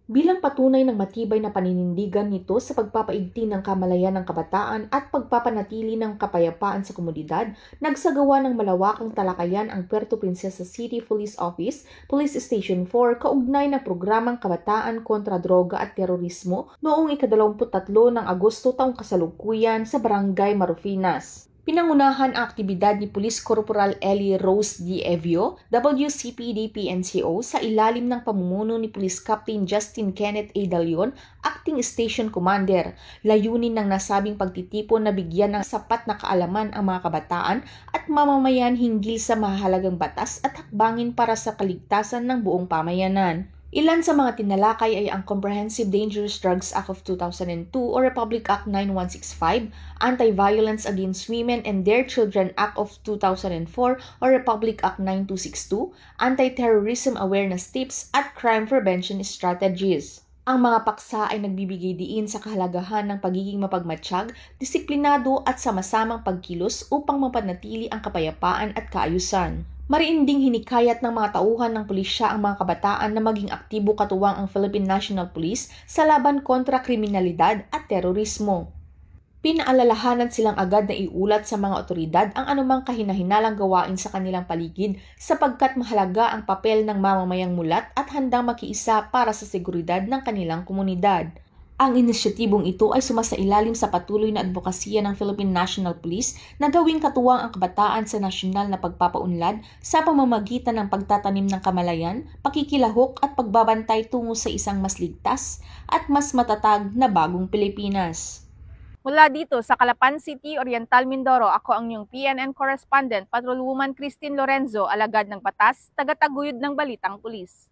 bilang patunay ng matibay na paninindigan nito sa pagpapaigting ng kamalayan ng kabataan at pagpapanatili ng kapayapaan sa komunidad, nagsagawa ng malawakang talakayan ang Puerto Princesa City Police Office, Police Station 4, kaugnay na programang Kabataan kontra Droga at Terorismo noong ika-23 ng Agosto taong kasalukuyan sa Barangay Marufinas. Pinangunahan ang aktibidad ni Police Corporal Ellie Rose D. Evio, WCPD-PNCO, sa ilalim ng pamumuno ni Police Captain Justin Kenneth A. Dalion, Acting Station Commander. Layunin ng nasabing pagtitipon na bigyan ng sapat na kaalaman ang mga kabataan at mamamayan hinggil sa mahalagang batas at hakbangin para sa kaligtasan ng buong pamayanan. Ilan sa mga tinalakay ay ang Comprehensive Dangerous Drugs Act of 2002 o Republic Act 9165, Anti-Violence Against Women and Their Children Act of 2004 o Republic Act 9262, Anti-Terrorism Awareness Tips at Crime Prevention Strategies. Ang mga paksa ay nagbibigay diin sa kahalagahan ng pagiging mapagmatsyag, disiplinado at sama-samang pagkilos upang mapanatili ang kapayapaan at kaayusan. Mariin ding hinikayat ng mga tauhan ng pulisya ang mga kabataan na maging aktibo katuwang ang Philippine National Police sa laban kontra kriminalidad at terorismo. Pinaalalahanan silang agad na iulat sa mga otoridad ang anumang kahinahinalang gawain sa kanilang paligid sapagkat mahalaga ang papel ng mamamayang mulat at handang makiisa para sa seguridad ng kanilang komunidad. Ang inisyatibong ito ay sumasailalim sa patuloy na advokasya ng Philippine National Police na gawing katuwang ang kabataan sa nasyonal na pagpapaunlad sa pamamagitan ng pagtatanim ng kamalayan, pakikilahok at pagbabantay tungo sa isang mas ligtas at mas matatag na bagong Pilipinas. Mula dito sa Calapan City, Oriental Mindoro, ako ang inyong PNN correspondent, Patrolwoman Christine Lorenzo, alagad ng batas, tagataguyod ng Balitang Pulis.